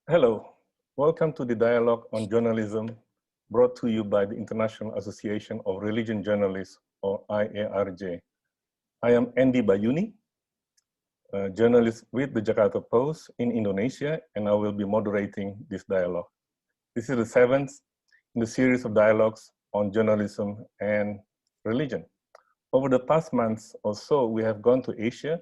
Hello, welcome to the Dialogue on Journalism brought to you by the International Association of Religion Journalists, or IARJ. I am Andy Bayuni, a journalist with the Jakarta Post in Indonesia, and I will be moderating this dialogue. This is the seventh in the series of dialogues on journalism and religion. Over the past months or so, we have gone to Asia,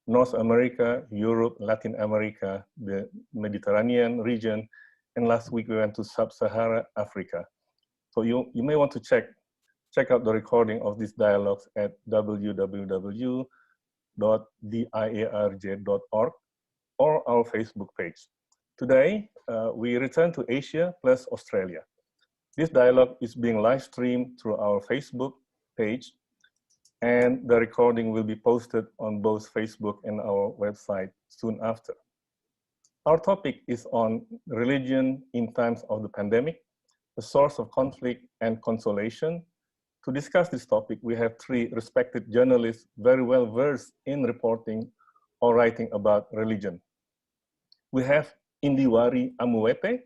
North America, Europe, Latin America, the Mediterranean region, and last week we went to Sub-Saharan Africa. So you may want to check out the recording of these dialogues at www.diarj.org or our Facebook page. Today, we return to Asia plus Australia. This dialogue is being live streamed through our Facebook page, and the recording will be posted on both Facebook and our website soon after. Our topic is on religion in times of the pandemic, the source of conflict and consolation. To discuss this topic, we have three respected journalists very well versed in reporting or writing about religion. We have Indiwari Amuwepe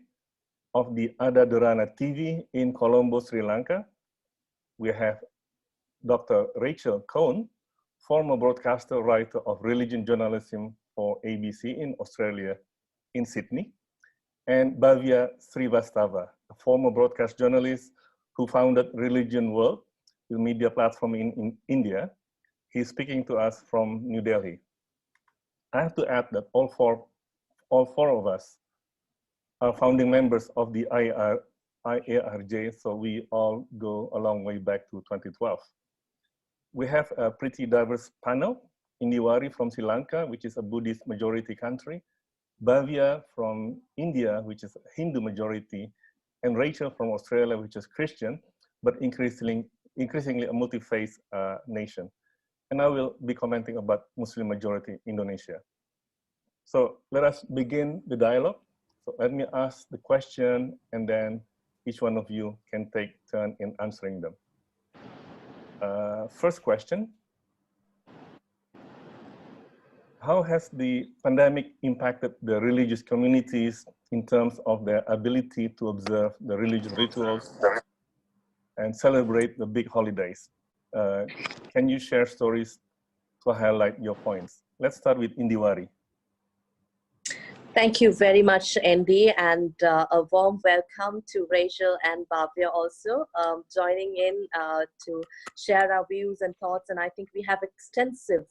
of the Ada Derana TV in Colombo, Sri Lanka. We have Dr. Rachel Cohn, former broadcaster, writer of religion journalism for ABC in Australia, in Sydney, and Bhavya Srivastava, a former broadcast journalist who founded Religion World, the media platform in India. He's speaking to us from New Delhi. I have to add that all four of us are founding members of the IARJ, so we all go a long way back to 2012. We have a pretty diverse panel. Indiwari from Sri Lanka, which is a Buddhist majority country, Bhavya from India, which is a Hindu majority, and Rachel from Australia, which is Christian, but increasingly a multi-faith nation. And I will be commenting about Muslim majority Indonesia. So let us begin the dialogue. So let me ask the question, and then each one of you can take turn in answering them. First question: how has the pandemic impacted the religious communities in terms of their ability to observe the religious rituals and celebrate the big holidays? Can you share stories to highlight your points? Let's start with Indiwari. Thank you very much, Andy, and a warm welcome to Rachel and Bhavya also joining in to share our views and thoughts. And I think we have extensive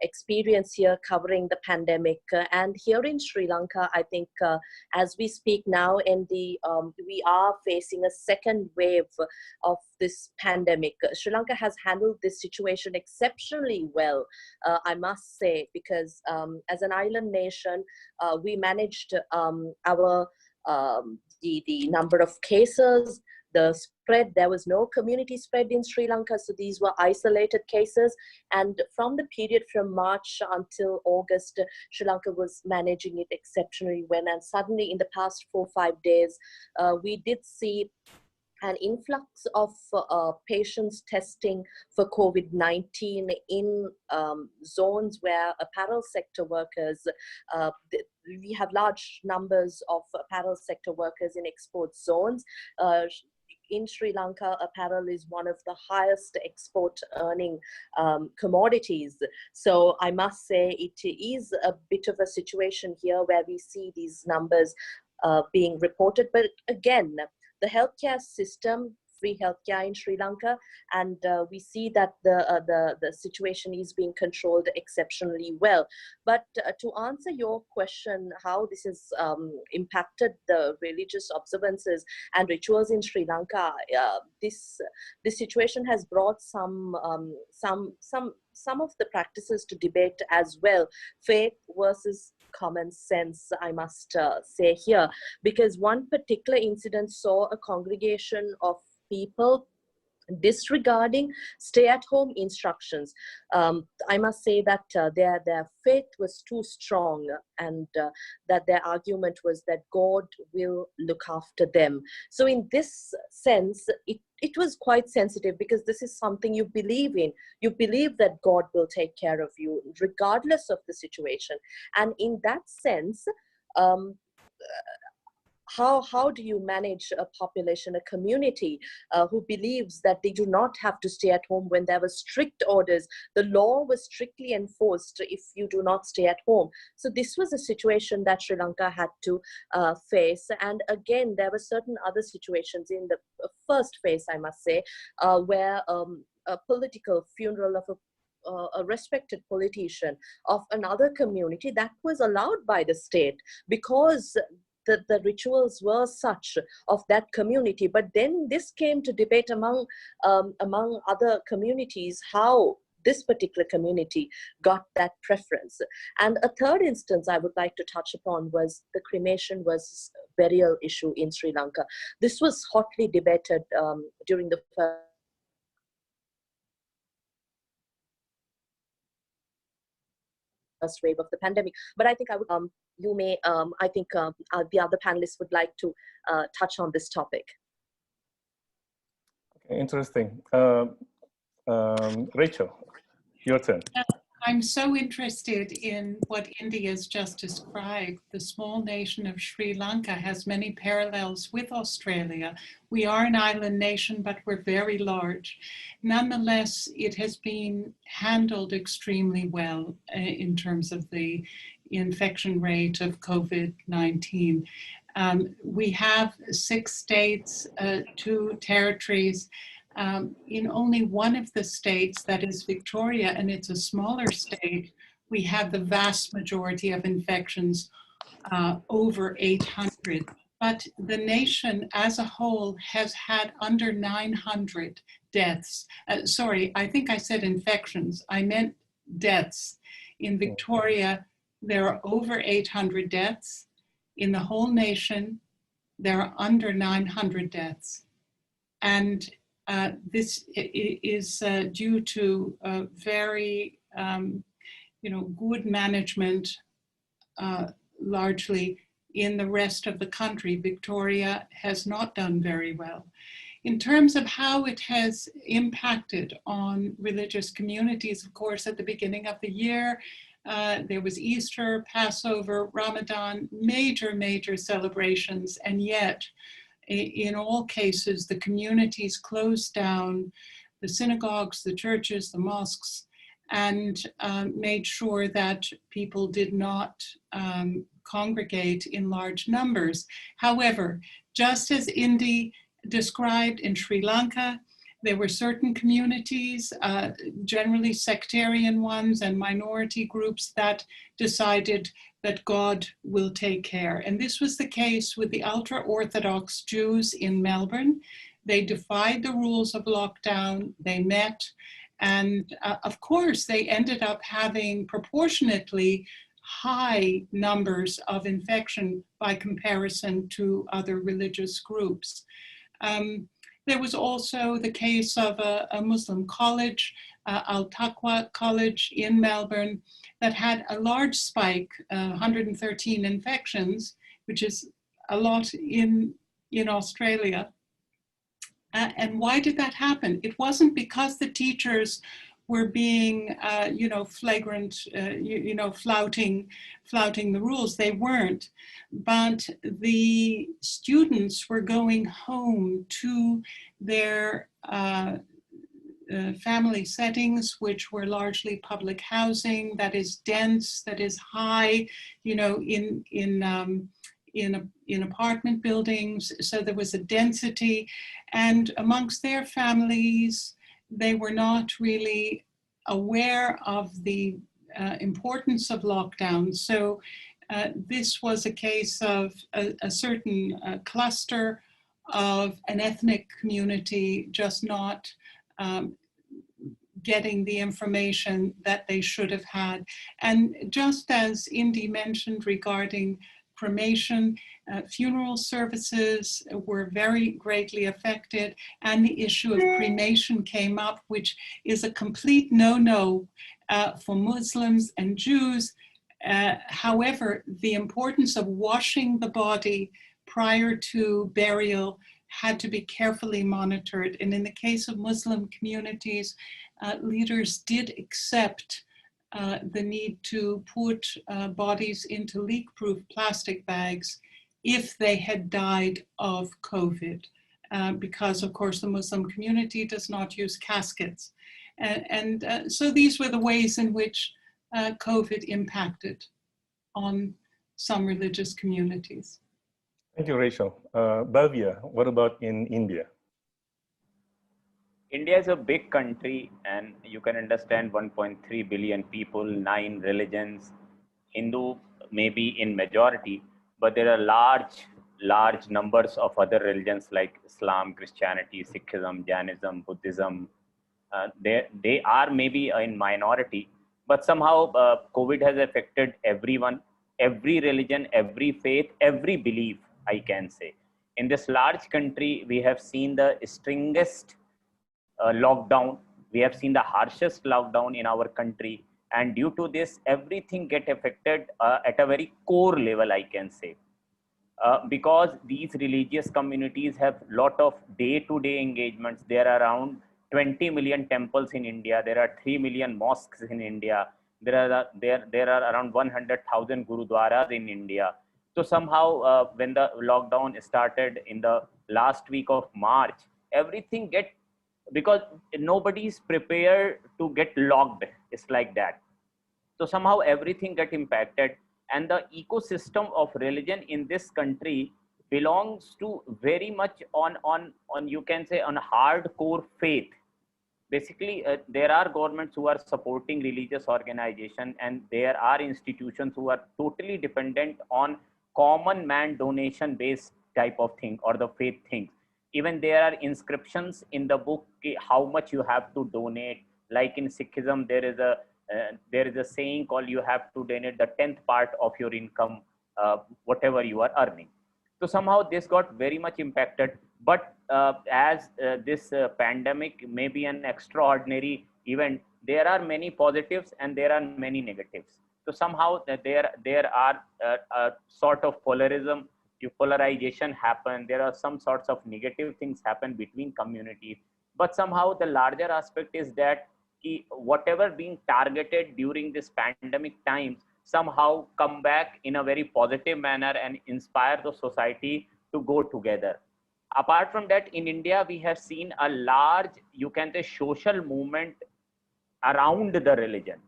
experience here covering the pandemic. And here in Sri Lanka, I think as we speak now, Andy, we are facing a second wave of this pandemic. Sri Lanka has handled this situation exceptionally well, I must say, because as an island nation, we managed the number of cases, the spread. There was no community spread in Sri Lanka, so these were isolated cases. And from the period from March until August, Sri Lanka was managing it exceptionally well. And suddenly in the past 4 or 5 days, we did see an influx of patients testing for COVID-19 in zones where apparel sector workers, we have large numbers of apparel sector workers in export zones. In Sri Lanka, apparel is one of the highest export earning commodities. So I must say it is a bit of a situation here where we see these numbers being reported. But again, the healthcare system, free healthcare in Sri Lanka, and we see that the situation is being controlled exceptionally well. But to answer your question, how this has impacted the religious observances and rituals in Sri Lanka, this situation has brought some of the practices to debate as well. Faith versus common sense, I must say here, because one particular incident saw a congregation of people disregarding stay-at-home instructions. I must say that their faith was too strong, and that their argument was that God will look after them. So in this sense, it was quite sensitive, because this is something you believe in. You believe that God will take care of you regardless of the situation. And in that sense, how do you manage a population, a community who believes that they do not have to stay at home when there were strict orders? The law was strictly enforced if you do not stay at home. So this was a situation that Sri Lanka had to face. And again, there were certain other situations in the first phase, I must say, where a political funeral of a respected politician of another community, that was allowed by the state because the rituals were such of that community. But then this came to debate among other communities, how this particular community got that preference. And a third instance I would like to touch upon was the cremation versus burial issue in Sri Lanka. This was hotly debated during the first wave of the pandemic. But I think I would, you may, I think the other panelists would like to touch on this topic. Okay, interesting. Rachel, your turn. I'm so interested in what India has just described. The small nation of Sri Lanka has many parallels with Australia. We are an island nation, but we're very large. Nonetheless, it has been handled extremely well in terms of the infection rate of COVID-19. We have 6 states, 2 territories. In only one of the states, that is Victoria, and it's a smaller state, we have the vast majority of infections, over 800. But the nation as a whole has had under 900 deaths. Sorry, I think I said infections. I meant deaths. In Victoria, there are over 800 deaths. In the whole nation, there are under 900 deaths. And this is due to very, good management, largely in the rest of the country. Victoria has not done very well. In terms of how it has impacted on religious communities, of course, at the beginning of the year, there was Easter, Passover, Ramadan, major celebrations, and yet, in all cases, the communities closed down the synagogues, the churches, the mosques, and made sure that people did not congregate in large numbers. However, just as Indy described in Sri Lanka, there were certain communities, generally sectarian ones and minority groups, that decided that God will take care. And this was the case with the ultra-Orthodox Jews in Melbourne. They defied the rules of lockdown, they met, and of course, they ended up having proportionately high numbers of infection by comparison to other religious groups. There was also the case of a Muslim college, Al-Taqwa College in Melbourne, that had a large spike, 113 infections, which is a lot in Australia. And why did that happen? It wasn't because the teachers were being, flagrant, flouting the rules. They weren't. But the students were going home to their family settings, which were largely public housing, that is dense, that is high, in apartment buildings. So there was a density, and amongst their families, they were not really aware of the importance of lockdown. So this was a case of a certain cluster of an ethnic community just not getting the information that they should have had. And just as Indy mentioned regarding cremation, funeral services were very greatly affected, and the issue of cremation came up, which is a complete no-no for Muslims and Jews. However, the importance of washing the body prior to burial had to be carefully monitored. And in the case of Muslim communities, leaders did accept the need to put bodies into leak-proof plastic bags if they had died of COVID, because of course the Muslim community does not use caskets. So these were the ways in which COVID impacted on some religious communities. Thank you, Rachel. Bhavya, what about in India? India is a big country, and you can understand 1.3 billion people, 9 religions, Hindu maybe in majority, but there are large numbers of other religions like Islam, Christianity, Sikhism, Jainism, Buddhism. They are maybe in minority, but somehow COVID has affected everyone, every religion, every faith, every belief, I can say. In this large country, we have seen the stringest lockdown. We have seen the harshest lockdown in our country. And due to this, everything get affected at a very core level, I can say. Because these religious communities have lot of day-to-day engagements. There are around 20 million temples in India. There are 3 million mosques in India. There are around 100,000 gurudwaras in India. So somehow when the lockdown started in the last week of March, everything because nobody is prepared to get locked. It's like that. So somehow everything got impacted, and the ecosystem of religion in this country belongs to very much on you can say on hardcore faith. Basically, there are governments who are supporting religious organization, and there are institutions who are totally dependent on common man donation based type of thing or the faith things. Even there are inscriptions in the book how much you have to donate. Like in Sikhism, there is a saying called you have to donate the 10th part of your income, whatever you are earning. So somehow this got very much impacted. But as this pandemic may be an extraordinary event, there are many positives and there are many negatives. So somehow there are a sort of polarization happen. There are some sorts of negative things happen between communities. But somehow the larger aspect is that whatever being targeted during this pandemic times somehow come back in a very positive manner and inspire the society to go together. Apart from that, in India, we have seen a large, you can say, social movement around the religion.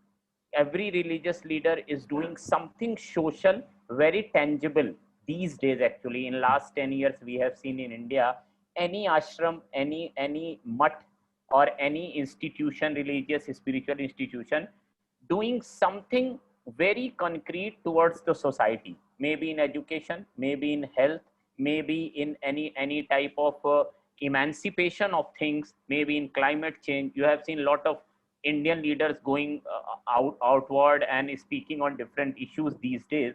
Every religious leader is doing something social, very tangible these days. Actually, in last 10 years, we have seen in India, any ashram, any mutt or any institution, religious, spiritual institution, doing something very concrete towards the society, maybe in education, maybe in health, maybe in any type of emancipation of things, maybe in climate change. You have seen a lot of Indian leaders going outward and speaking on different issues these days.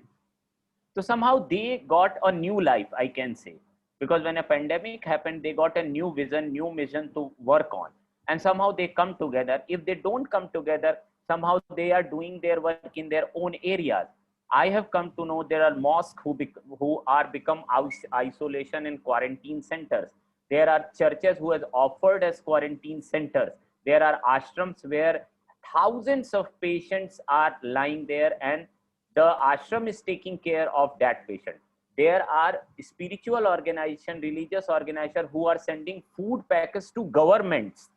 So somehow they got a new life, I can say, because when a pandemic happened, they got a new vision, new mission to work on, and somehow they come together. If they don't come together, somehow they are doing their work in their own areas. I have come to know there are mosques who are become isolation and quarantine centers. There are churches who has offered as quarantine centers. There are ashrams where thousands of patients are lying there, and the ashram is taking care of that patient. There are spiritual organization, religious organization who are sending food packets to governments.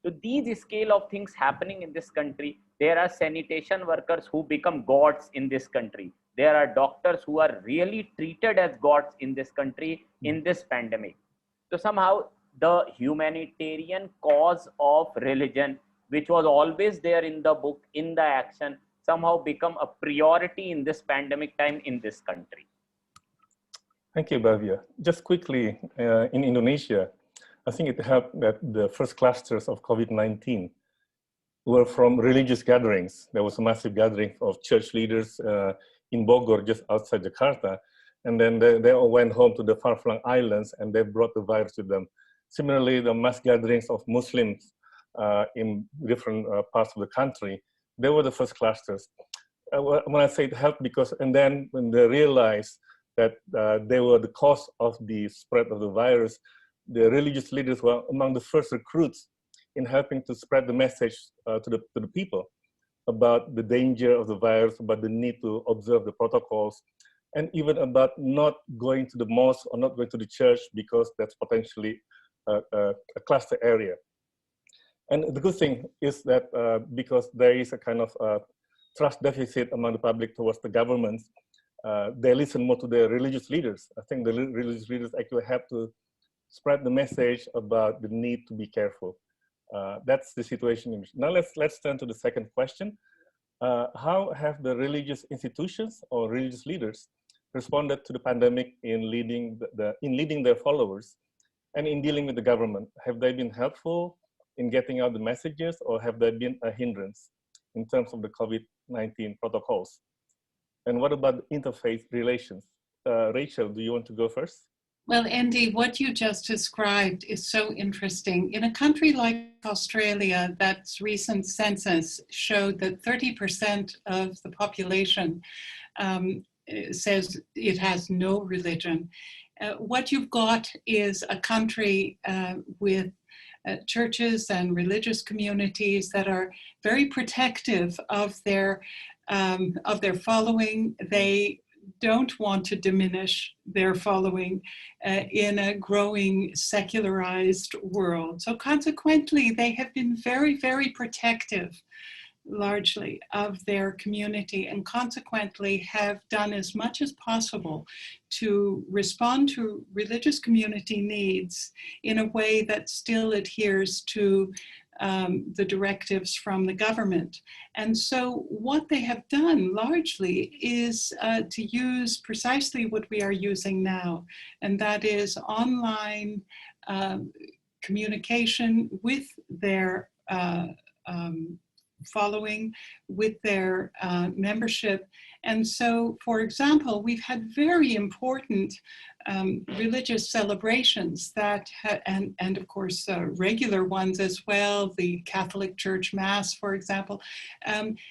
So these scale of things happening in this country. There are sanitation workers who become gods in this country. There are doctors who are really treated as gods in this country in this pandemic. So somehow the humanitarian cause of religion, which was always there in the book, in the action, somehow become a priority in this pandemic time in this country. Thank you, Bhavya. Just quickly, in Indonesia, I think it helped that the first clusters of COVID-19 were from religious gatherings. There was a massive gathering of church leaders in Bogor, just outside Jakarta. And then they all went home to the far-flung islands and they brought the virus with them. Similarly, the mass gatherings of Muslims in different parts of the country, they were the first clusters. When I say it helped, because, and then when they realized that they were the cause of the spread of the virus, the religious leaders were among the first recruits in helping to spread the message to the people about the danger of the virus, about the need to observe the protocols. and even about not going to the mosque or not going to the church because that's potentially a cluster area. And the good thing is that because there is a kind of trust deficit among the public towards the government, they listen more to their religious leaders. I think the religious leaders actually have to spread the message about the need to be careful. That's the situation. Now let's turn to the second question. How have the religious institutions or religious leaders responded to the pandemic in leading their followers and in dealing with the government? Have they been helpful in getting out the messages, or have they been a hindrance in terms of the COVID-19 protocols? And what about interfaith relations? Rachel, do you want to go first? Well, Andy, what you just described is so interesting. In a country like Australia, that recent census showed that 30% of the population says it has no religion. What you've got is a country with churches and religious communities that are very protective of their following. They don't want to diminish their following in a growing secularized world. So consequently, they have been very, very protective, largely, of their community, and consequently have done as much as possible to respond to religious community needs in a way that still adheres to the directives from the government. And so what they have done largely is to use precisely what we are using now, and that is online communication with their following, with their membership. And so, for example, we've had very important religious celebrations that, and of course, regular ones as well, the Catholic Church Mass, for example,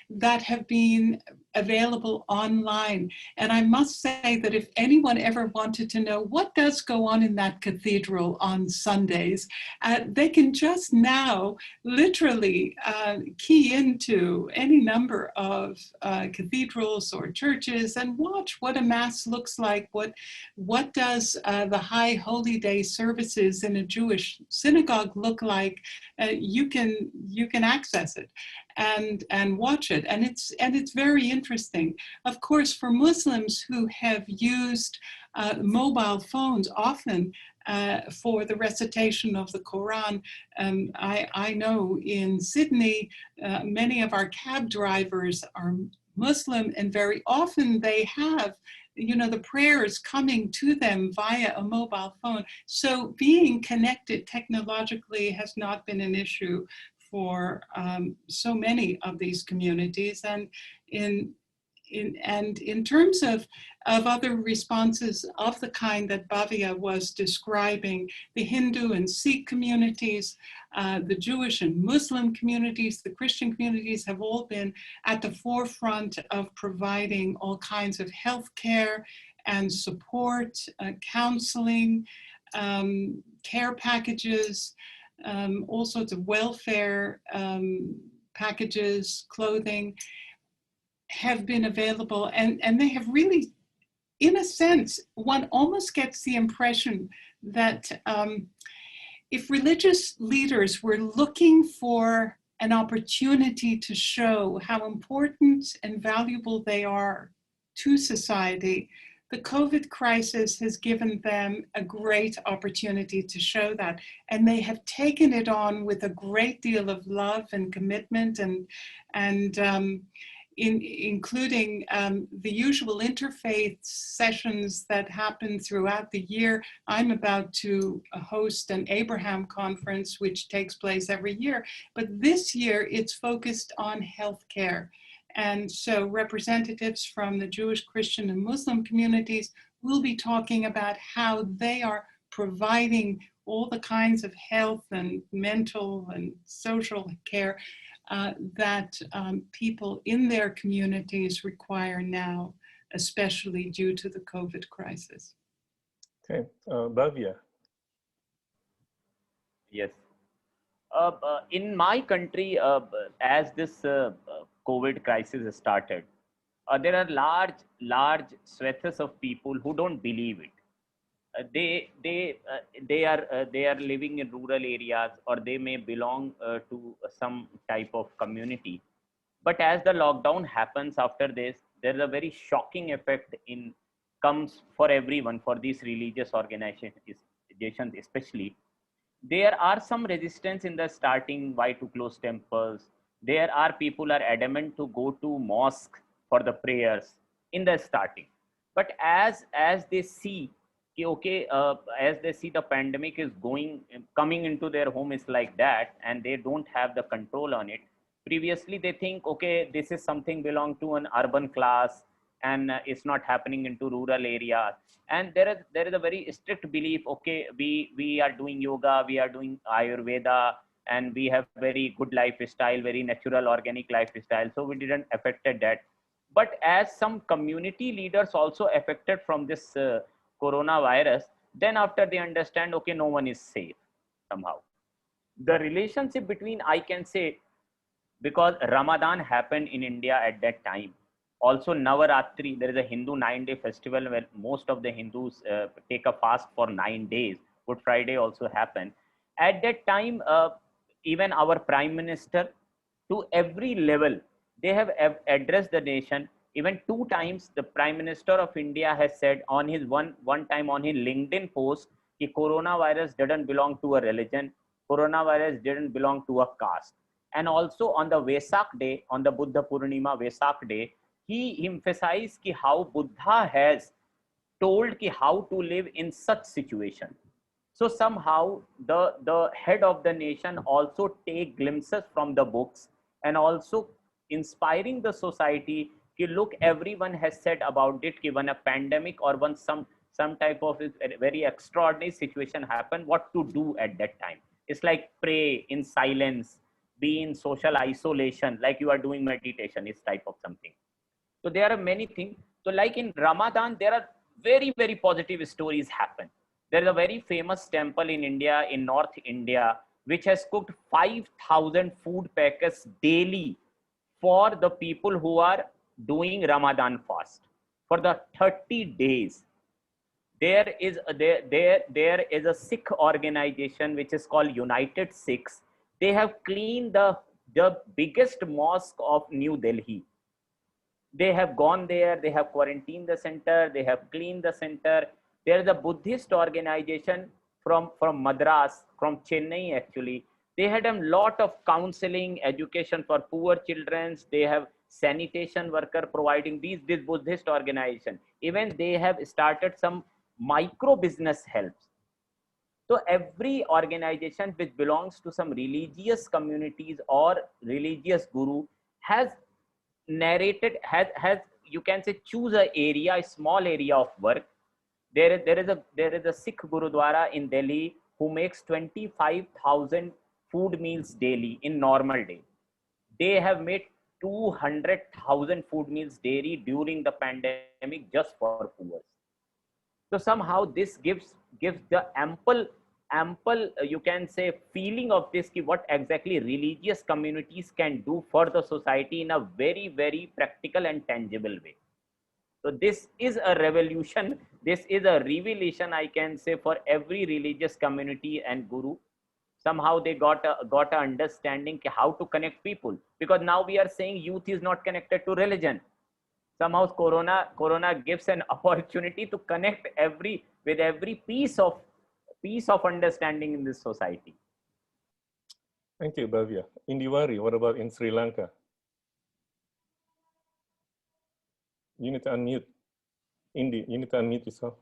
that have been available online. And I must say that if anyone ever wanted to know what does go on in that cathedral on Sundays, they can just now literally key into any number of cathedrals or churches and watch what a Mass looks like, what does the high holy day services in a Jewish synagogue look like. You can access it and watch it, and it's very interesting. Of course, for Muslims who have used mobile phones often for the recitation of the Quran, I know in Sydney many of our cab drivers are Muslim, and very often they have the prayers coming to them via a mobile phone. So being connected technologically has not been an issue for so many of these communities. And in terms of other responses of the kind that Bhavya was describing, the Hindu and Sikh communities, the Jewish and Muslim communities, the Christian communities have all been at the forefront of providing all kinds of healthcare and support, counseling, care packages, all sorts of welfare packages, clothing, have been available, and they have really, in a sense, one almost gets the impression that if religious leaders were looking for an opportunity to show how important and valuable they are to society, the COVID crisis has given them a great opportunity to show that. And they have taken it on with a great deal of love and commitment, and including the usual interfaith sessions that happen throughout the year. I'm about to host an Abraham conference, which takes place every year, but this year it's focused on healthcare. And so representatives from the Jewish, Christian, and Muslim communities will be talking about how they are providing all the kinds of health and mental and social care that people in their communities require now, especially due to the COVID crisis. Okay, Bhavya. Yes. In my country, as this COVID crisis started, there are large swaths of people who don't believe it. They are living in rural areas, or they may belong to some type of community. But as the lockdown happens after this, there is a very shocking effect in comes for everyone, for these religious organizations especially. There are some resistance in the starting. Why to close temples? There are people are adamant to go to mosque for the prayers in the starting. But as they see, okay, as they see the pandemic is coming into their home is like that, and they don't have the control on it. Previously they think, okay, this is something belong to an urban class, and it's not happening into rural areas. And there is a very strict belief, okay, we are doing yoga, we are doing ayurveda, and we have very good lifestyle, very natural organic lifestyle, so we didn't affected that. But as some community leaders also affected from this coronavirus, then after they understand, okay, no one is safe. Somehow the relationship between, I can say, because Ramadan happened in India at that time. Also Navaratri, there is a Hindu 9-day festival where most of the Hindus take a fast for 9 days. Good Friday also happened. At that time, even our Prime Minister, to every level, they have addressed the nation. Even 2 times, the Prime Minister of India has said on his one time on his LinkedIn post, that coronavirus didn't belong to a religion, coronavirus didn't belong to a caste. And also on the Vesak day, on the Buddha Purnima Vesak day, he emphasized ki how Buddha has told ki how to live in such situation. So somehow the head of the nation also take glimpses from the books, and also inspiring the society ki look, everyone has said about it ki when a pandemic or when some type of very extraordinary situation happen, what to do at that time. It's like pray in silence, be in social isolation, like you are doing meditation, is type of something. So there are many things. So like in Ramadan, there are very positive stories happen. There is a very famous temple in India, in North India, which has cooked 5,000 food packets daily for the people who are doing Ramadan fast for the 30 days. There is a Sikh organization which is called United Sikhs. They have cleaned the biggest mosque of New Delhi. They have gone there, they have quarantined the center, they have cleaned the center. There is a Buddhist organization from Madras, from Chennai actually. They had a lot of counseling, education for poor children. They have sanitation worker providing this Buddhist organization. Even they have started some micro business helps. So every organization which belongs to some religious communities or religious guru has narrated, has you can say choose a area, a small area of work. There is a Sikh Gurudwara in Delhi who makes 25,000 food meals daily in normal day. They have made 200,000 food meals daily during the pandemic just for poor. So somehow this gives the ample you can say feeling of this ki what exactly religious communities can do for the society in a very practical and tangible way. So this is a revolution, this is a revelation, I can say, for every religious community and guru. Somehow they got a understanding how to connect people, because now we are saying youth is not connected to religion. Somehow corona gives an opportunity to connect with every piece of understanding in this society. Thank you, Bhavya. Indiwari, what about in Sri Lanka? You need to unmute. Indi, you need to unmute yourself.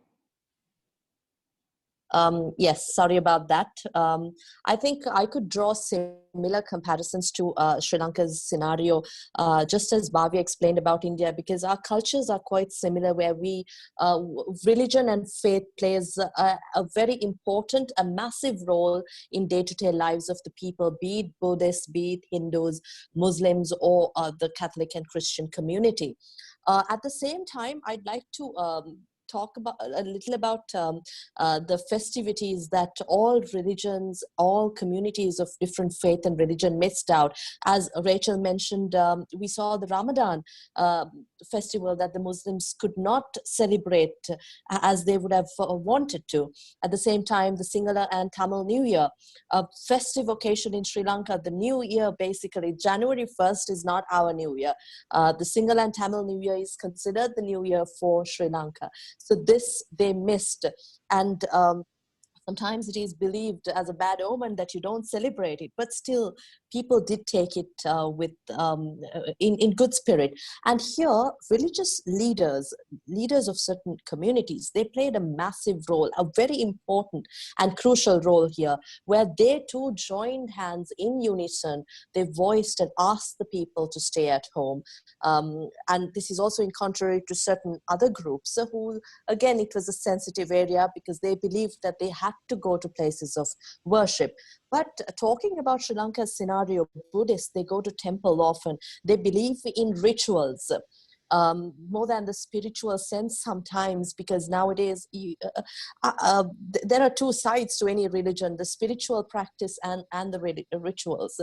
Yes, sorry about that. I think I could draw similar comparisons to Sri Lanka's scenario, just as Bhavya explained about India, because our cultures are quite similar, where we religion and faith plays a very important, a massive role in day-to-day lives of the people, be it Buddhists, be it Hindus, Muslims, or the Catholic and Christian community. At the same time, I'd like to talk about a little about the festivities that all religions, all communities of different faith and religion missed out. As Rachel mentioned, we saw the Ramadan festival that the Muslims could not celebrate as they would have wanted to. At the same time, the Sinhala and Tamil New Year, a festive occasion in Sri Lanka. The New Year, basically, January 1st is not our New Year. The Sinhala and Tamil New Year is considered the New Year for Sri Lanka. So this they missed. And sometimes it is believed as a bad omen that you don't celebrate it, but still people did take it in good spirit. And here, religious leaders of certain communities, they played a massive role, a very important and crucial role here, where they too joined hands in unison. They voiced and asked the people to stay at home. And this is also in contrary to certain other groups who, again, it was a sensitive area because they believed that they had to go to places of worship. But talking about Sri Lanka's scenario, Buddhists, they go to temple often. They believe in rituals more than the spiritual sense sometimes, because nowadays there are two sides to any religion, the spiritual practice and the rituals.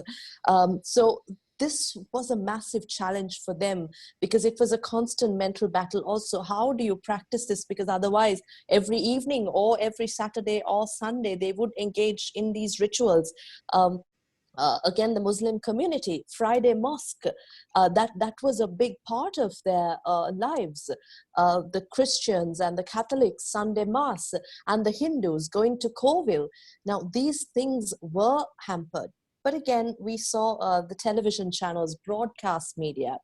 So this was a massive challenge for them because it was a constant mental battle. Also, how do you practice this? Because otherwise, every evening or every Saturday or Sunday, they would engage in these rituals. Again, the Muslim community, Friday mosque, that was a big part of their lives. The Christians and the Catholics, Sunday Mass, and the Hindus going to Kovil. Now, these things were hampered. But again, we saw the television channels, broadcast media,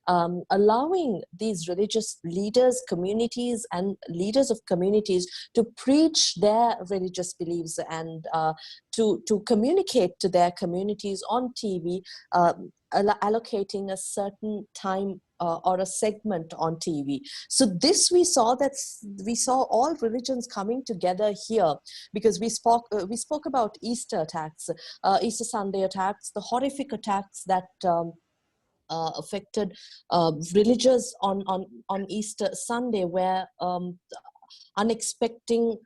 allowing these religious leaders, communities, and leaders of communities to preach their religious beliefs and to communicate to their communities on TV, allocating a certain time or a segment on TV. So this we saw all religions coming together here, because we spoke about Easter attacks, Easter Sunday attacks, the horrific attacks that affected religious on Easter Sunday, where unexpected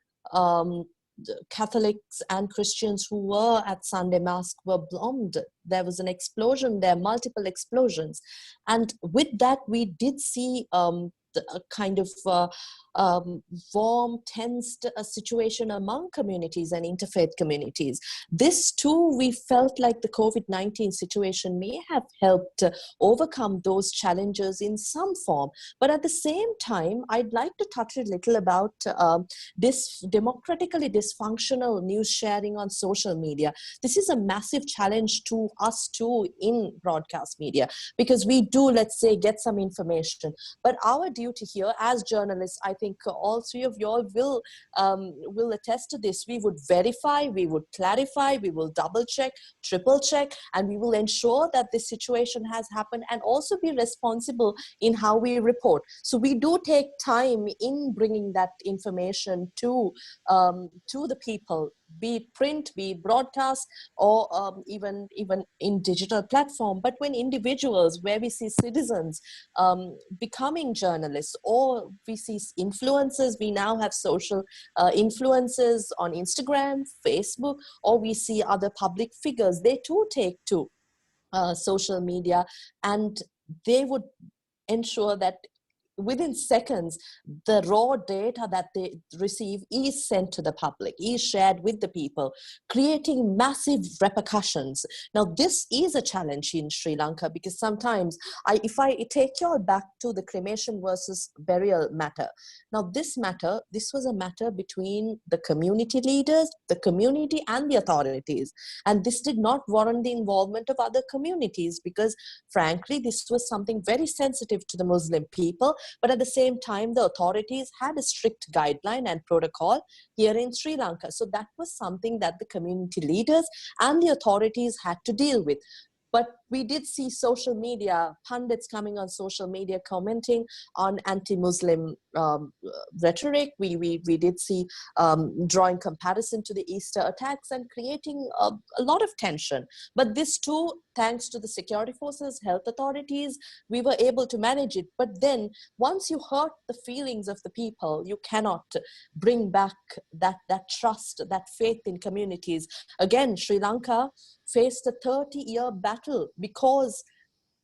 Catholics and Christians who were at Sunday Mass were bombed. There was an explosion there, multiple explosions. And with that, we did see a kind of warm, tensed situation among communities and interfaith communities. This too, we felt like the COVID-19 situation may have helped overcome those challenges in some form. But at the same time, I'd like to touch a little about this democratically dysfunctional news sharing on social media. This is a massive challenge to us too in broadcast media, because we do, let's say, get some information. But our duty here as journalists, I think all three of you all will attest to this. We would verify, we would clarify, we will double check, triple check, and we will ensure that this situation has happened and also be responsible in how we report. So we do take time in bringing that information to the people, be it print, be it broadcast, or even in digital platform. But when individuals, where we see citizens becoming journalists, or we see influencers, we now have social influencers on Instagram, Facebook, or we see other public figures, they too take to social media, and they would ensure that within seconds, the raw data that they receive is sent to the public, is shared with the people, creating massive repercussions. Now, this is a challenge in Sri Lanka, because sometimes, if I take you all back to the cremation versus burial matter. Now, this was a matter between the community leaders, the community, and the authorities. And this did not warrant the involvement of other communities, because frankly, this was something very sensitive to the Muslim people. But at the same time, the authorities had a strict guideline and protocol here in Sri Lanka. So that was something that the community leaders and the authorities had to deal with. But we did see social media, pundits coming on social media commenting on anti-Muslim rhetoric. We did see drawing comparison to the Easter attacks and creating a lot of tension. But this too, thanks to the security forces, health authorities, we were able to manage it. But then once you hurt the feelings of the people, you cannot bring back that trust, that faith in communities. Again, Sri Lanka faced a 30-year battle because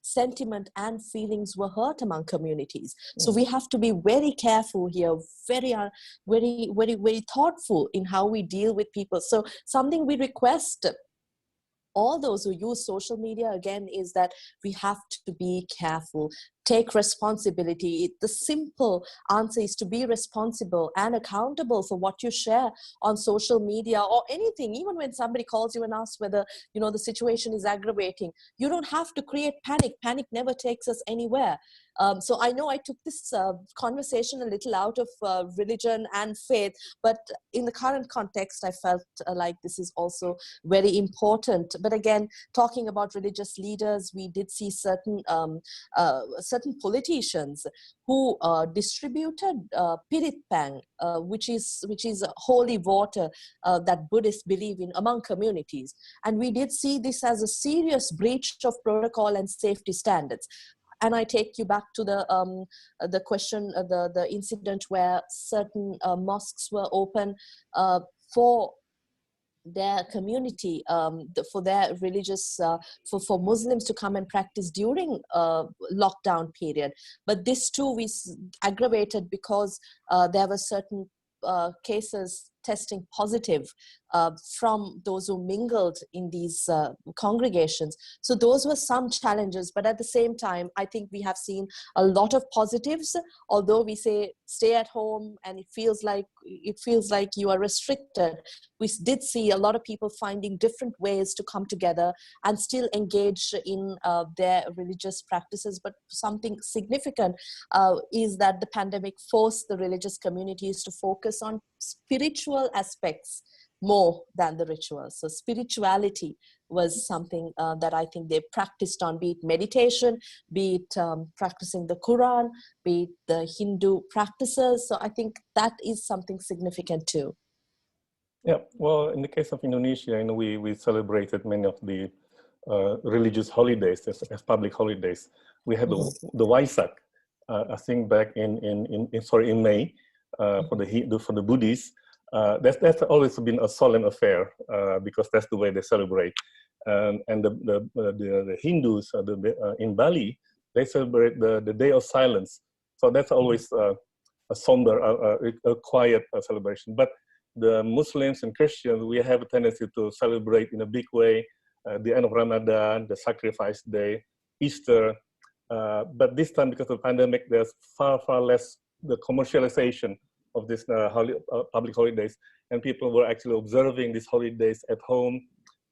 sentiment and feelings were hurt among communities. So we have to be very careful here, very thoughtful in how we deal with people. So something we request all those who use social media, again, is that we have to be careful, take responsibility. The simple answer is to be responsible and accountable for what you share on social media or anything. Even when somebody calls you and asks whether, you know, the situation is aggravating, you don't have to create panic. Panic never takes us anywhere. So I know I took this conversation a little out of religion and faith, but in the current context, I felt like this is also very important. But again, talking about religious leaders, we did see certain politicians who distributed piritpang, which is holy water that Buddhists believe in among communities. And we did see this as a serious breach of protocol and safety standards. And I take you back to the question, the incident where certain mosques were open for their community, for their religious, for Muslims to come and practice during lockdown period. But this too was aggravated because there were certain cases testing positive from those who mingled in these congregations. So those were some challenges, but at the same time, I think we have seen a lot of positives. Although we say stay at home and it feels like you are restricted, we did see a lot of people finding different ways to come together and still engage in their religious practices. But something significant is that the pandemic forced the religious communities to focus on spiritual aspects more than the rituals. So spirituality was something that I think they practiced on, be it meditation, be it practicing the Quran, be it the Hindu practices. So I think that is something significant too. Yeah, well, in the case of Indonesia, you know, we celebrated many of the religious holidays as public holidays. We had the Waisak, I think back in May for the Buddhists. That's always been a solemn affair because that's the way they celebrate. And the Hindus in Bali, they celebrate the Day of Silence. So that's always a somber, a quiet celebration. But the Muslims and Christians, we have a tendency to celebrate in a big way the end of Ramadan, the sacrifice day, Easter. But this time, because of the pandemic, there's far less the commercialization of these public holidays, and people were actually observing these holidays at home,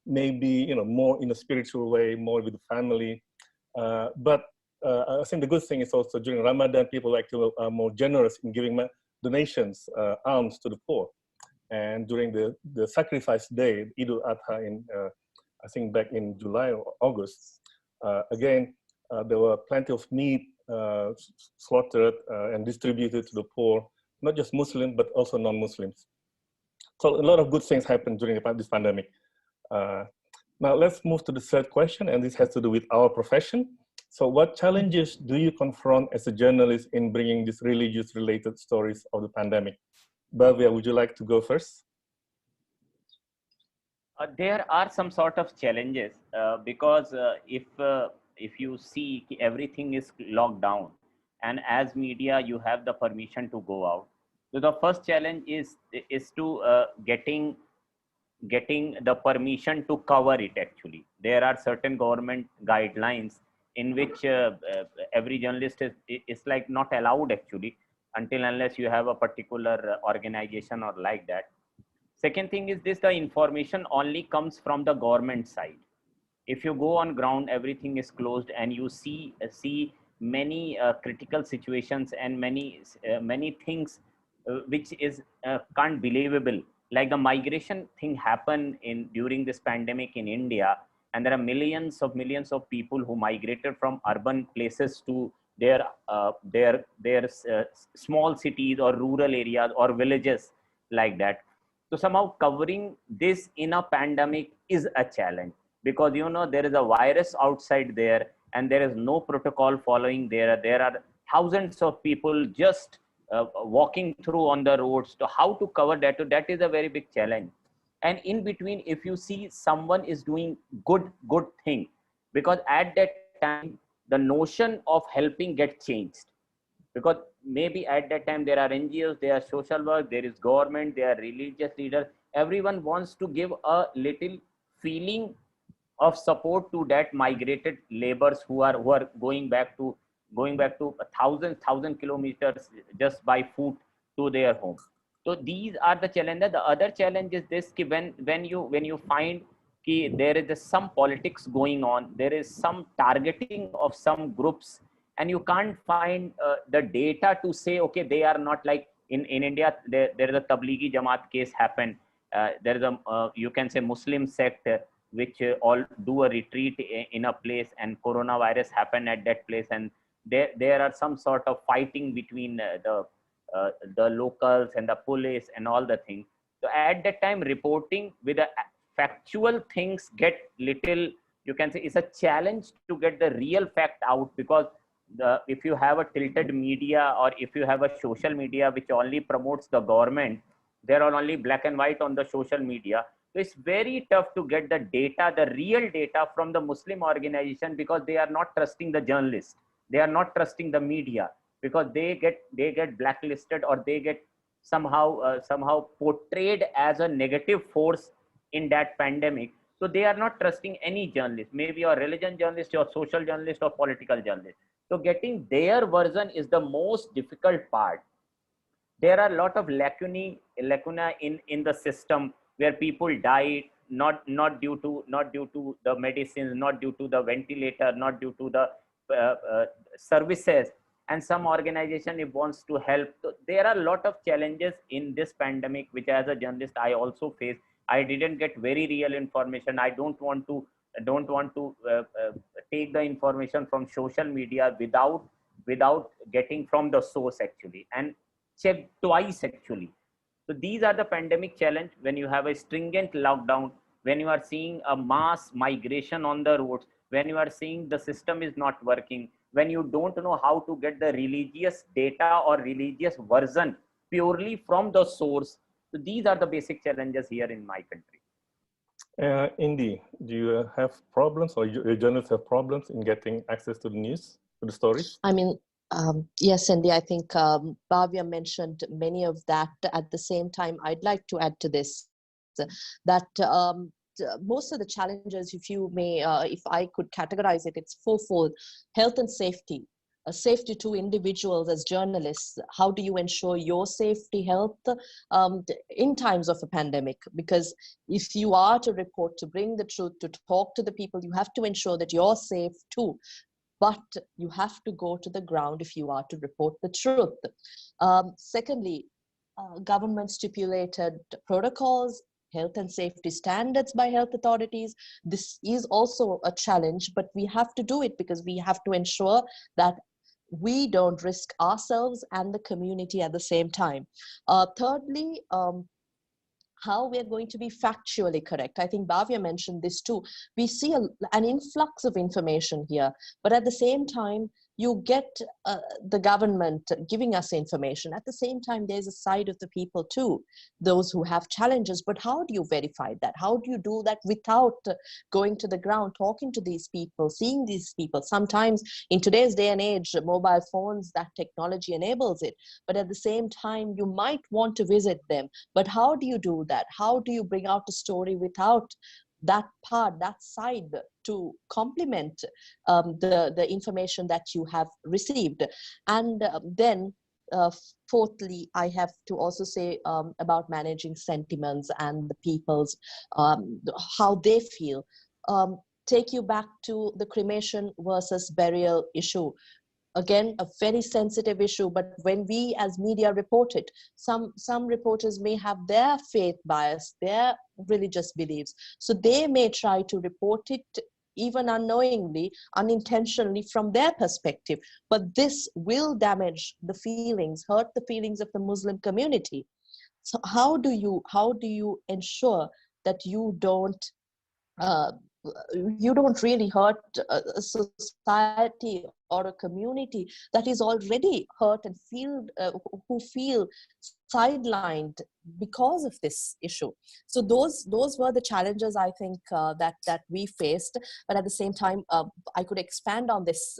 maybe more in a spiritual way, more with the family. But I think the good thing is also during Ramadan, people actually are more generous in giving donations, alms to the poor. And during the sacrifice day, Eid al-Adha, I think back in July or August, again, there were plenty of meat slaughtered and distributed to the poor, not just Muslims, but also non-Muslims. So a lot of good things happened during this pandemic. Now let's move to the third question, and this has to do with our profession. So what challenges do you confront as a journalist in bringing these religious-related stories of the pandemic? Bhavya, would you like to go first? There are some sort of challenges because if you see everything is locked down, and as media you have the permission to go out. So the first challenge is to getting the permission to cover it. Actually, there are certain government guidelines in which every journalist is like not allowed actually until unless you have a particular organization or like that. Second thing is this: the information only comes from the government side. If you go on ground, everything is closed, and you see many critical situations and many things which is can't believable. Like the migration thing happened during this pandemic in India, and there are millions of people who migrated from urban places to their small cities or rural areas or villages like that. So somehow covering this in a pandemic is a challenge, because there is a virus outside there and there is no protocol following there. There are thousands of people just walking through on the roads. So how to cover that? So that is a very big challenge. And in between, if you see someone is doing good thing, because at that time the notion of helping get changed, because maybe at that time there are NGOs, there are social work, there is government, there are religious leaders. Everyone wants to give a little feeling of support to that migrated laborers who are going back to 1,000 kilometers just by foot to their home. So these are the challenges. The other challenge is this: when you find there is some politics going on, there is some targeting of some groups, and you can't find the data to say, okay, they are not like in India. There is a Tablighi Jamaat case happened. There is a you can say Muslim sect which all do a retreat in a place, and coronavirus happened at that place, and there are some sort of fighting between the locals and the police and all the things. So at that time, reporting with the factual things get little, you can say, it's a challenge to get the real fact out, because if you have a tilted media, or if you have a social media which only promotes the government, there are only black and white on the social media. So it's very tough to get the data, the real data from the Muslim organization, because they are not trusting the journalists. They are not trusting the media, because they get blacklisted, or they get somehow portrayed as a negative force in that pandemic. So they are not trusting any journalist, maybe your religion journalist, your social journalist, or political journalist. So getting their version is the most difficult part. There are a lot of lacuna in the system, where people died not due to the medicines, not due to the ventilator, not due to the services, and some organization it wants to help. So there are a lot of challenges in this pandemic, which as a journalist I also face. I didn't get very real information. I don't want to take the information from social media without getting from the source actually, and check twice actually. So these are the pandemic challenge. When you have a stringent lockdown, when you are seeing a mass migration on the roads, when you are seeing the system is not working, when you don't know how to get the religious data or religious version purely from the source. So these are the basic challenges here in my country. Indy, do you have problems, or your journalists have problems in getting access to the news, to the stories? I mean, yes, Cindy, I think Bhavya mentioned many of that. At the same time, I'd like to add to this that most of the challenges, if you may, if I could categorize it, it's fourfold: health and safety. Safety to individuals as journalists. How do you ensure your safety, health in times of a pandemic? Because if you are to report, to bring the truth, to talk to the people, you have to ensure that you're safe too. But you have to go to the ground if you are to report the truth. Secondly, government stipulated protocols, health and safety standards by health authorities. This is also a challenge, but we have to do it because we have to ensure that we don't risk ourselves and the community at the same time. Thirdly, how we're going to be factually correct. I think Bhavya mentioned this too. We see an influx of information here, but at the same time, you get the government giving us information. At the same time, there's a side of the people too, those who have challenges. But how do you verify that? How do you do that without going to the ground, talking to these people, seeing these people? Sometimes in today's day and age, mobile phones, that technology enables it. But at the same time, you might want to visit them. But how do you do that? How do you bring out a story without that part, that side, to complement the information that you have received? And then fourthly, I have to also say about managing sentiments and the people's, how they feel. Take you back to the cremation versus burial issue. again, a very sensitive issue, but when we as media report it, some reporters may have their faith bias, their religious beliefs. So they may try to report it even unknowingly, unintentionally from their perspective. But this will damage the feelings, hurt the feelings of the Muslim community. So how do you ensure that you don't really hurt a society or a community that is already hurt and who feel sidelined because of this issue? So those were the challenges, I think, that we faced. But at the same time, I could expand on these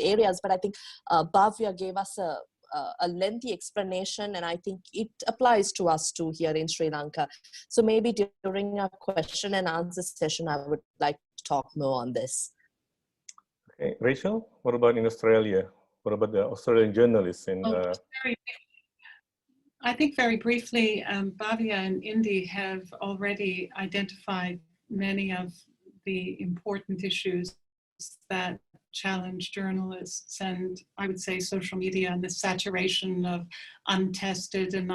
areas. But I think Bhavya gave us a lengthy explanation, and I think it applies to us too here in Sri Lanka. So maybe during our question and answer session, I would like to talk more on this. Okay, Rachel, what about in Australia? What about the Australian journalists in? I think very briefly, Bhavya and Indy have already identified many of the important issues that challenge journalists, and I would say social media and the saturation of untested and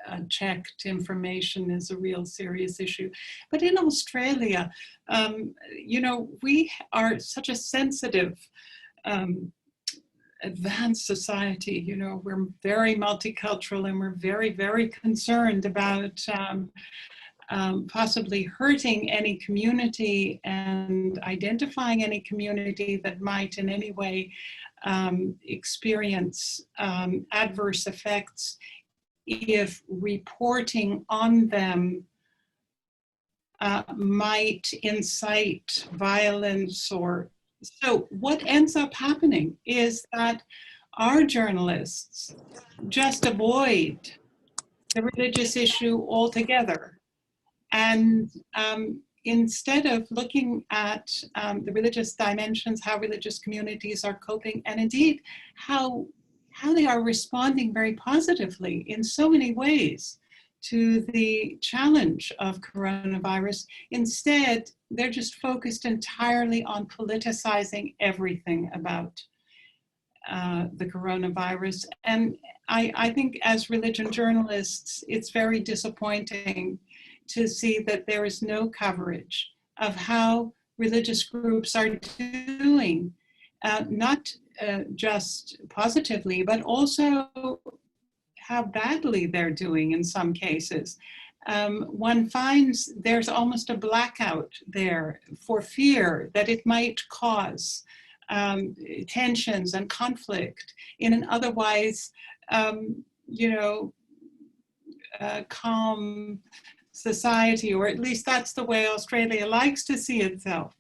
unchecked information is a real serious issue. But in Australia, you know, we are such a sensitive, advanced society. You know, we're very multicultural, and we're very, very concerned about possibly hurting any community and identifying any community that might in any way experience adverse effects if reporting on them might incite violence. Or so what ends up happening is that our journalists just avoid the religious issue altogether. And instead of looking at the religious dimensions, how religious communities are coping, and indeed how they are responding very positively in so many ways to the challenge of coronavirus, instead they're just focused entirely on politicizing everything about the coronavirus. And I think as religion journalists, it's very disappointing to see that there is no coverage of how religious groups are doing, not just positively, but also how badly they're doing in some cases. One finds there's almost a blackout there for fear that it might cause tensions and conflict in an otherwise, you know, calm society, or at least that's the way Australia likes to see itself.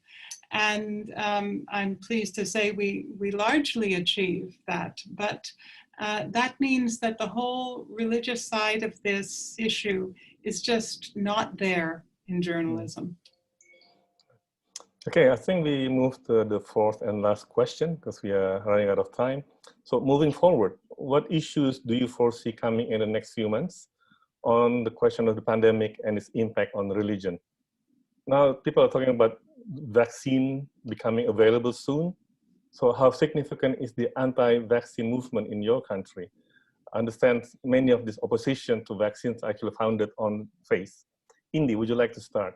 And I'm pleased to say we largely achieve that. But that means that the whole religious side of this issue is just not there in journalism. Okay, I think we move to the fourth and last question because we are running out of time. So moving forward, what issues do you foresee coming in the next few months on the question of the pandemic and its impact on religion? Now, people are talking about vaccine becoming available soon. So how significant is the anti-vaccine movement in your country? I understand many of this opposition to vaccines are actually founded on faith. Indy, would you like to start?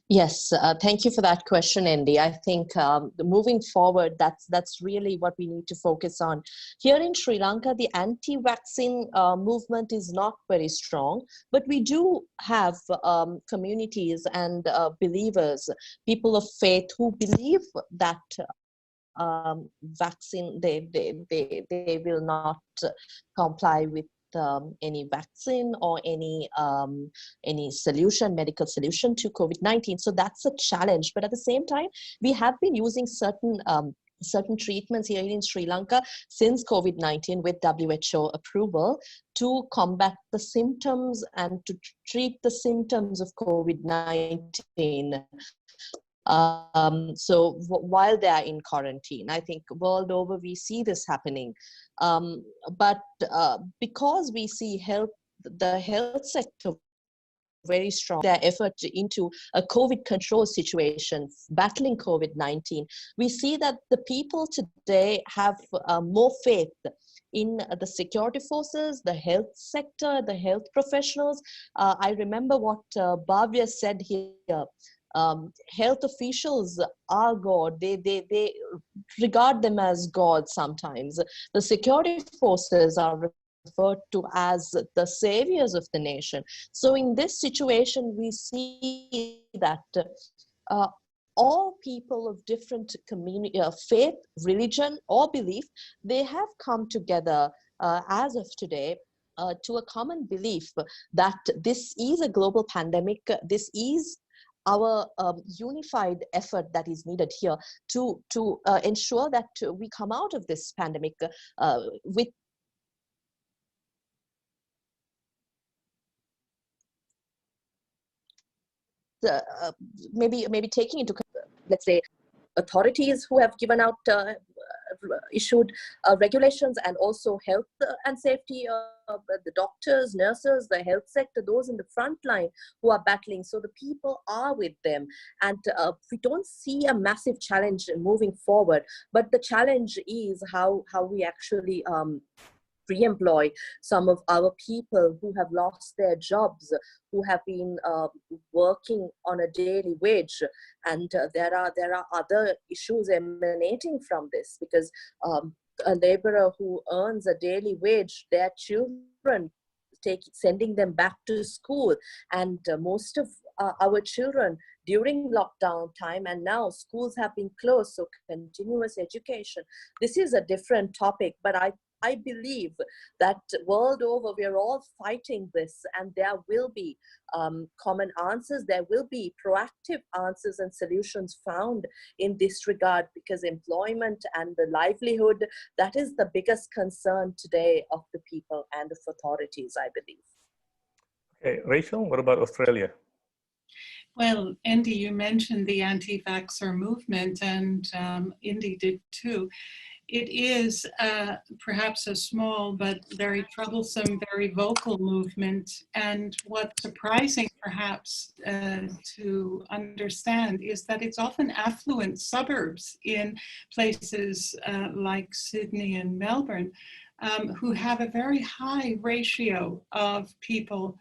Yes, thank you for that question, Andy. I think moving forward, that's really what we need to focus on. Here in Sri Lanka, the anti-vaccine movement is not very strong, but we do have communities and believers, people of faith who believe that vaccine, they will not comply with any vaccine or any solution, medical solution to COVID-19. So that's a challenge. But at the same time, we have been using certain treatments here in Sri Lanka since COVID-19 with WHO approval to combat the symptoms and to treat the symptoms of COVID-19. So while they are in quarantine, I think world over we see this happening. But because we see the health sector very strong their effort into a COVID control situation, battling COVID-19. We see that the people today have more faith in the security forces, the health sector, the health professionals. I remember what Bhavya said here. Health officials are God. They regard them as God sometimes. The security forces are referred to as the saviors of the nation. So in this situation, we see that all people of different community, faith, religion, or belief, they have come together as of today to a common belief that this is a global pandemic. This is our unified effort that is needed here to ensure that we come out of this pandemic with maybe taking into, let's say, authorities who have given out issued regulations, and also health and safety, the doctors, nurses, the health sector, those in the front line who are battling. So the people are with them, and we don't see a massive challenge moving forward, but the challenge is how we actually re-employ some of our people who have lost their jobs, who have been working on a daily wage. And there are other issues emanating from this, because a laborer who earns a daily wage, their children, sending them back to school, and most of our children during lockdown time, and now schools have been closed, so continuous education. This is a different topic, but I believe that world over, we are all fighting this, and there will be common answers. There will be proactive answers and solutions found in this regard, because employment and the livelihood, that is the biggest concern today of the people and of authorities, I believe. Okay, Rachel, what about Australia? Well, Indy, you mentioned the anti-vaxxer movement, and Indy did too. It is perhaps a small but very troublesome, very vocal movement. And what's surprising perhaps to understand is that it's often affluent suburbs in places like Sydney and Melbourne who have a very high ratio of people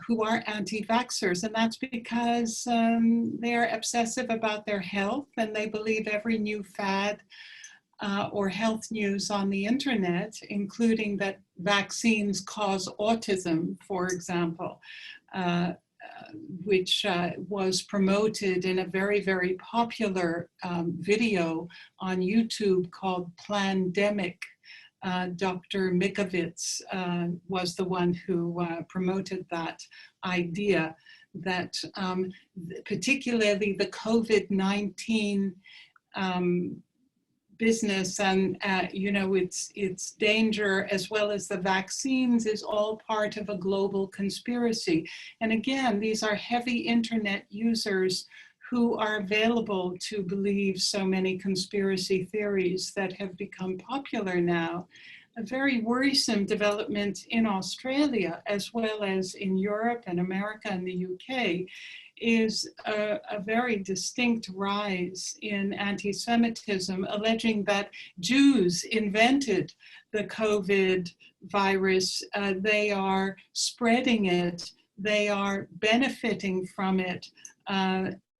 who are anti-vaxxers, and that's because they're obsessive about their health, and they believe every new fad or health news on the internet, including that vaccines cause autism, for example, which was promoted in a very, very popular video on YouTube called Plandemic. Dr. Mikovits was the one who promoted that idea that particularly the COVID-19 business and you know, its danger, as well as the vaccines, is all part of a global conspiracy. And again, these are heavy internet users who are available to believe so many conspiracy theories that have become popular now. A very worrisome development in Australia, as well as in Europe and America and the UK, is a very distinct rise in anti-Semitism, alleging that Jews invented the COVID virus. They are spreading it, they are benefiting from it,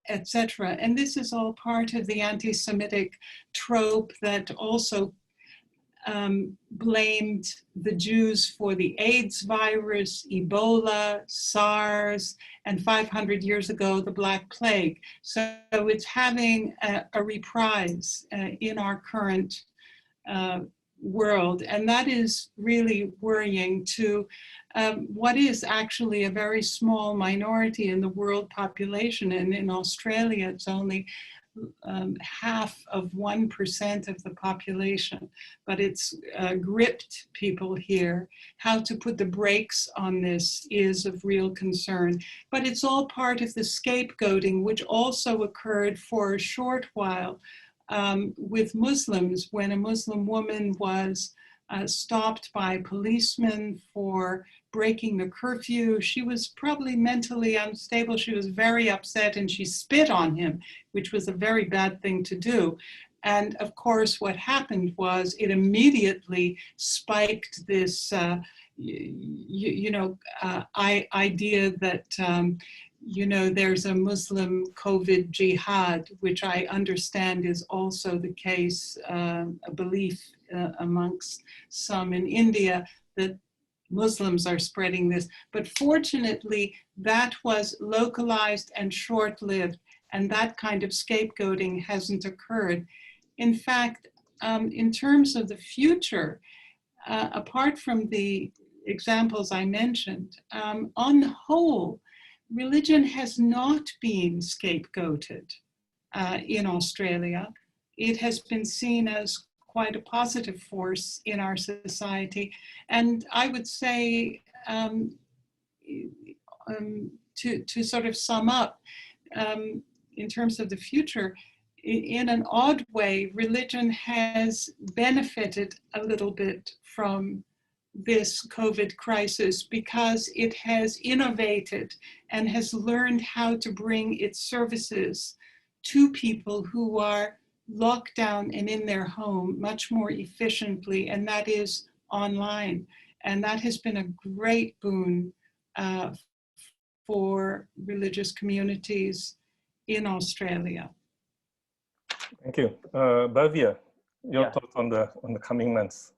etc. And this is all part of the anti-Semitic trope that also blamed the Jews for the AIDS virus, Ebola, SARS, and 500 years ago, the Black Plague. So it's having a reprise in our current world. And that is really worrying to what is actually a very small minority in the world population. And in Australia, it's only half of 1% of the population, but it's gripped people here. How to put the brakes on this is of real concern, but it's all part of the scapegoating, which also occurred for a short while with Muslims, when a Muslim woman was stopped by policemen for breaking the curfew. She was probably mentally unstable. She was very upset and she spit on him, which was a very bad thing to do. And of course, what happened was it immediately spiked this, idea that, there's a Muslim COVID jihad, which I understand is also the case, a belief amongst some in India that Muslims are spreading this. But fortunately, that was localized and short-lived, and that kind of scapegoating hasn't occurred. In fact, in terms of the future, apart from the examples I mentioned, on the whole, religion has not been scapegoated in Australia. It has been seen as quite a positive force in our society. And I would say, to sort of sum up, in terms of the future, in an odd way, religion has benefited a little bit from this COVID crisis because it has innovated and has learned how to bring its services to people who are locked down and in their home much more efficiently, and that is online. And that has been a great boon for religious communities in Australia. Thank you. Bhavya, your Yeah. thoughts on the coming months?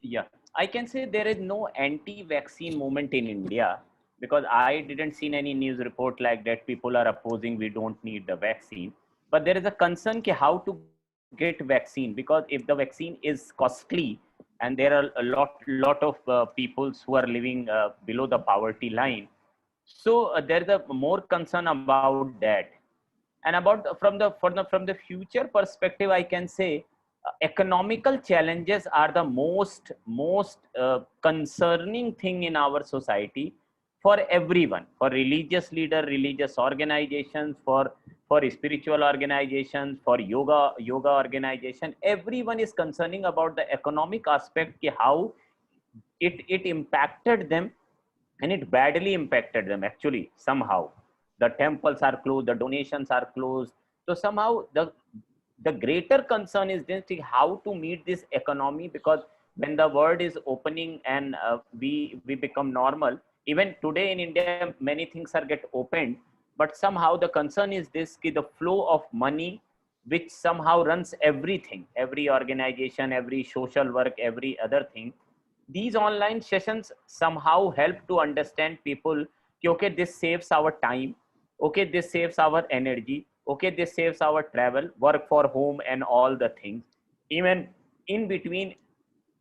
Yeah, I can say there is no anti-vaccine movement in India because I didn't see any news report like that. People are opposing we don't need the vaccine, but there is a concern ki how to get vaccine, because if the vaccine is costly and there are a lot of people who are living below the poverty line, so there is a more concern about that. And about from the future perspective, I can say economical challenges are the most concerning thing in our society for everyone, for religious leader, religious organizations, for spiritual organizations, for yoga organization. Everyone is concerning about the economic aspect, how it impacted them, and it badly impacted them actually. Somehow the temples are closed, the donations are closed. So somehow the greater concern is this, how to meet this economy, because when the world is opening and we become normal, even today in India many things are get opened, but somehow the concern is this, the flow of money which somehow runs everything, every organization, every social work, every other thing. These online sessions somehow help to understand people, okay, this saves our time, okay, this saves our energy, okay, this saves our travel, work for home and all the things. Even in between,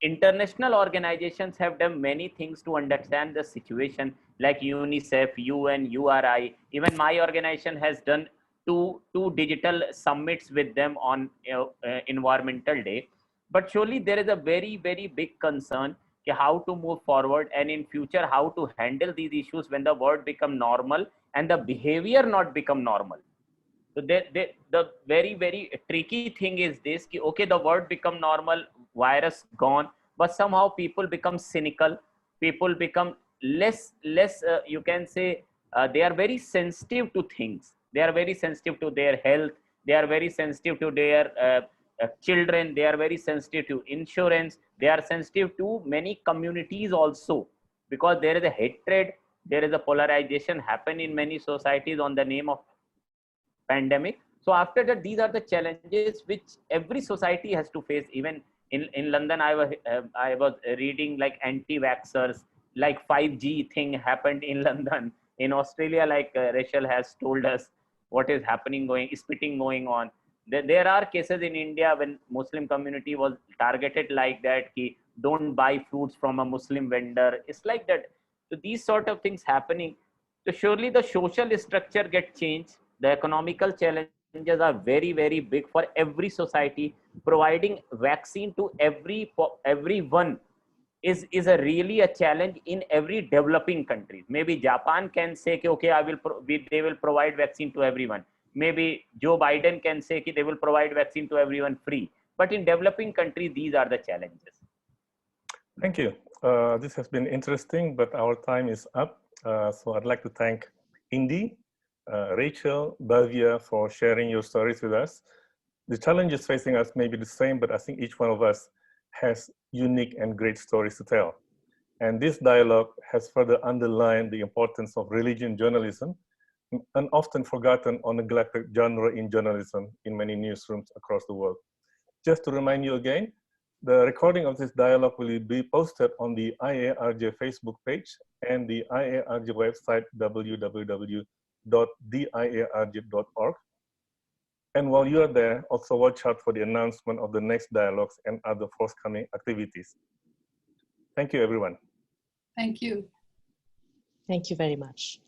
international organizations have done many things to understand the situation, like UNICEF, UN, URI. Even my organization has done two digital summits with them on environmental day. But surely there is a very big concern how to move forward, and in future how to handle these issues when the world become normal and the behavior not become normal. So the very tricky thing is this, okay, the world become normal, virus gone, but somehow people become cynical, people become less you can say they are very sensitive to things, they are very sensitive to their health, they are very sensitive to their children, they are very sensitive to insurance, they are sensitive to many communities also, because there is a hatred, there is a polarization happen in many societies on the name of pandemic. So after that, these are the challenges which every society has to face. Even in London, I was reading like anti-vaxxers, like 5G thing happened in London. In Australia, like Rachel has told us what is happening, spitting going on. There are cases in India when Muslim community was targeted like that, ki don't buy fruits from a Muslim vendor. It's like that. So these sort of things happening. So surely the social structure get changed. The economical challenges are very big for every society. Providing vaccine to everyone is a really a challenge in every developing country. Maybe Japan can say, okay, they will provide vaccine to everyone. Maybe Joe Biden can say they will provide vaccine to everyone free. But in developing countries, these are the challenges. Thank you. this has been interesting, but our time is up. So I'd like to thank Indy, Rachel, Bhavya for sharing your stories with us. The challenges facing us may be the same, but I think each one of us has unique and great stories to tell. And this dialogue has further underlined the importance of religion journalism, an often forgotten or neglected genre in journalism in many newsrooms across the world. Just to remind you again, the recording of this dialogue will be posted on the IARJ Facebook page and the IARJ website, www.theiarj.org. And while you are there, also watch out for the announcement of the next dialogues and other forthcoming activities. Thank you, everyone. Thank you. Thank you very much.